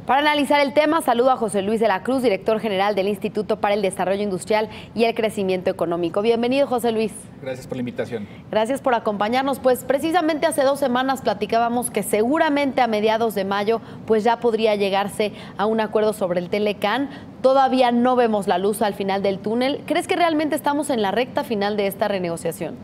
Para analizar el tema, saludo a José Luis de la Cruz, director general del Instituto para el Desarrollo Industrial y el Crecimiento Económico. Bienvenido, José Luis. Gracias por la invitación. Gracias por acompañarnos. Pues precisamente hace 2 semanas platicábamos que seguramente a mediados de mayo pues ya podría llegarse a un acuerdo sobre el Telecán. Todavía no vemos la luz al final del túnel. ¿Crees que realmente estamos en la recta final de esta renegociación?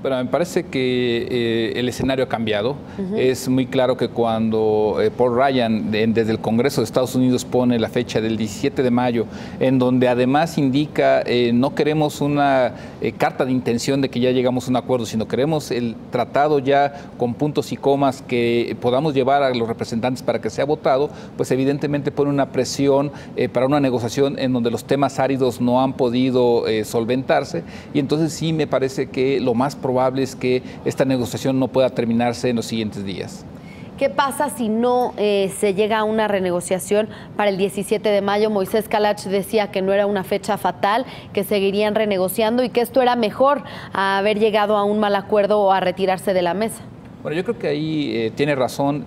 Bueno, me parece que el escenario ha cambiado. Es muy claro que cuando Paul Ryan, desde el Congreso de Estados Unidos, pone la fecha del 17 de mayo, en donde además indica no queremos una carta de intención de que ya llegamos a un acuerdo, sino queremos el tratado ya con puntos y comas que podamos llevar a los representantes para que sea votado, pues evidentemente pone una presión para una negociación en donde los temas áridos no han podido solventarse, y entonces sí me parece que lo más probable es que esta negociación no pueda terminarse en los siguientes días. ¿Qué pasa si no se llega a una renegociación para el 17 de mayo? Moisés Kalach decía que no era una fecha fatal, que seguirían renegociando y que esto era mejor a haber llegado a un mal acuerdo o a retirarse de la mesa. Bueno, yo creo que ahí tiene razón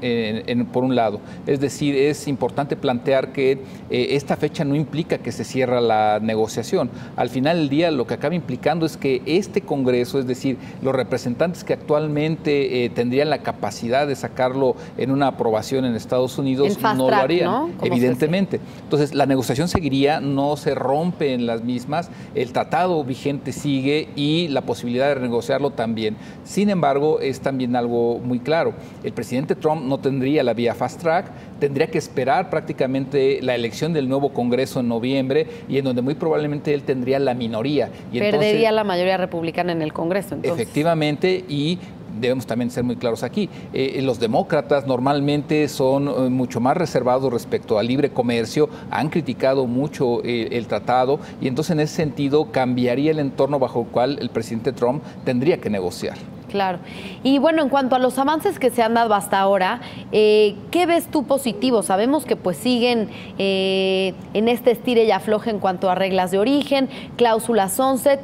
por un lado. Es decir, es importante plantear que esta fecha no implica que se cierra la negociación. Al final del día lo que acaba implicando es que este Congreso, es decir, los representantes que actualmente tendrían la capacidad de sacarlo en una aprobación en Estados Unidos, no lo harían, ¿no? Evidentemente. Entonces, la negociación seguiría, no se rompe en las mismas, el tratado vigente sigue y la posibilidad de renegociarlo también. Sin embargo, es también algo muy claro. El presidente Trump no tendría la vía fast track, tendría que esperar prácticamente la elección del nuevo Congreso en noviembre, y en donde muy probablemente él tendría la minoría. Y perdería entonces, la mayoría republicana en el Congreso. Entonces. Efectivamente, y debemos también ser muy claros aquí. Los demócratas normalmente son mucho más reservados respecto al libre comercio, han criticado mucho el tratado, y entonces en ese sentido cambiaría el entorno bajo el cual el presidente Trump tendría que negociar. Claro. Y bueno, en cuanto a los avances que se han dado hasta ahora, ¿qué ves tú positivo? Sabemos que pues siguen en este estire y afloje en cuanto a reglas de origen, cláusulas sunset.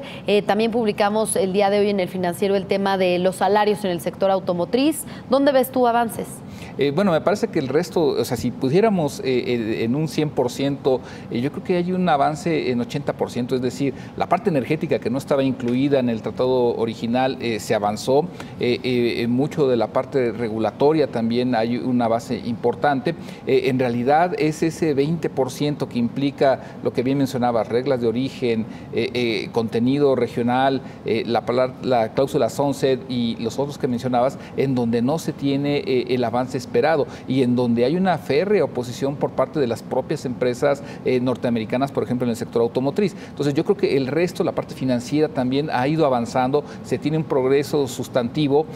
También publicamos el día de hoy en El Financiero el tema de los salarios en el sector automotriz. ¿Dónde ves tú avances? Bueno, me parece que el resto, o sea, si pudiéramos en un 100%, yo creo que hay un avance en 80%, es decir, la parte energética que no estaba incluida en el tratado original se avanzó, mucho de la parte regulatoria también hay una base importante. En realidad es ese 20% que implica lo que bien mencionabas, reglas de origen, contenido regional, la cláusula sunset y los otros que mencionabas, en donde no se tiene el avance esperado y en donde hay una férrea oposición por parte de las propias empresas norteamericanas, por ejemplo, en el sector automotriz. Entonces yo creo que el resto, la parte financiera también ha ido avanzando, se tiene un progreso sustantivo,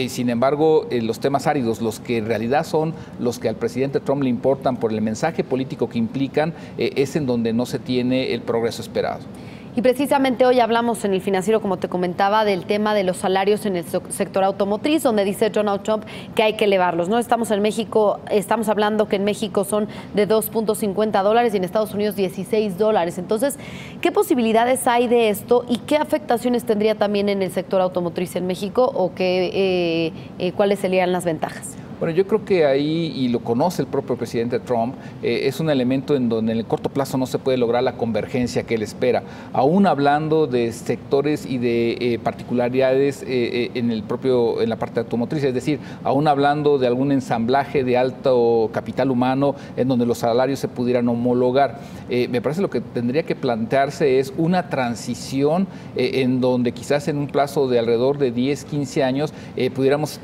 sin embargo, los temas áridos, los que en realidad son los que al presidente Trump le importan por el mensaje político que implican, es en donde no se tiene el progreso esperado. Y precisamente hoy hablamos en El Financiero, como te comentaba, del tema de los salarios en el sector automotriz, donde dice Donald Trump que hay que elevarlos, ¿no? Estamos en México, estamos hablando que en México son de $2.50 y en Estados Unidos $16. Entonces, ¿qué posibilidades hay de esto y qué afectaciones tendría también en el sector automotriz en México o cuáles serían las ventajas? Bueno, yo creo que ahí, y lo conoce el propio presidente Trump, es un elemento en donde en el corto plazo no se puede lograr la convergencia que él espera, aún hablando de sectores y de particularidades en la parte automotriz, es decir, aún hablando de algún ensamblaje de alto capital humano en donde los salarios se pudieran homologar. Me parece lo que tendría que plantearse es una transición en donde quizás en un plazo de alrededor de 10, 15 años pudiéramos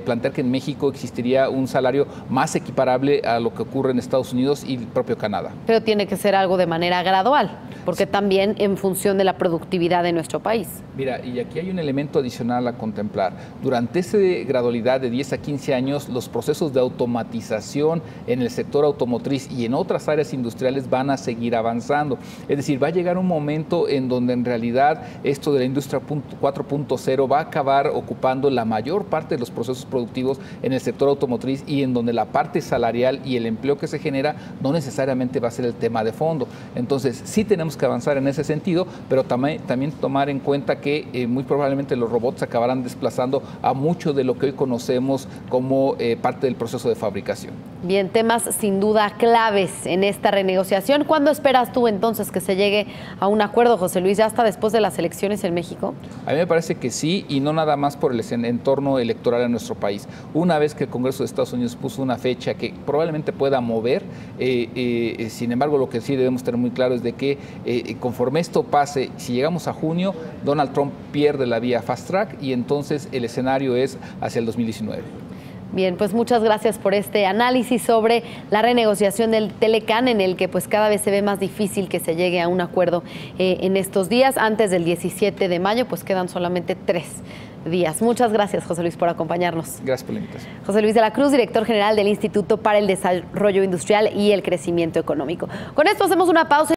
plantear que en México existiría un salario más equiparable a lo que ocurre en Estados Unidos y el propio Canadá. Pero tiene que ser algo de manera gradual, porque también en función de la productividad de nuestro país. Mira, y aquí hay un elemento adicional a contemplar. Durante esa gradualidad de 10 a 15 años, los procesos de automatización en el sector automotriz y en otras áreas industriales van a seguir avanzando. Es decir, va a llegar un momento en donde en realidad esto de la industria 4.0 va a acabar ocupando la mayor parte de los procesos productivos en el el sector automotriz y en donde la parte salarial y el empleo que se genera no necesariamente va a ser el tema de fondo. Entonces, sí tenemos que avanzar en ese sentido, pero también tomar en cuenta que muy probablemente los robots acabarán desplazando a mucho de lo que hoy conocemos como parte del proceso de fabricación. Bien, temas sin duda claves en esta renegociación. ¿Cuándo esperas tú entonces que se llegue a un acuerdo, José Luis, ya hasta después de las elecciones en México? A mí me parece que sí, y no nada más por el entorno electoral en nuestro país. Una vez que el Congreso de Estados Unidos puso una fecha que probablemente pueda mover, sin embargo, lo que sí debemos tener muy claro es de que conforme esto pase, si llegamos a junio, Donald Trump pierde la vía fast track y entonces el escenario es hacia el 2019. Bien, pues muchas gracias por este análisis sobre la renegociación del Telecán, en el que pues cada vez se ve más difícil que se llegue a un acuerdo en estos días. Antes del 17 de mayo, pues quedan solamente 3 días. Muchas gracias, José Luis, por acompañarnos. Gracias por la invitación. José Luis de la Cruz, director general del Instituto para el Desarrollo Industrial y el Crecimiento Económico. Con esto hacemos una pausa.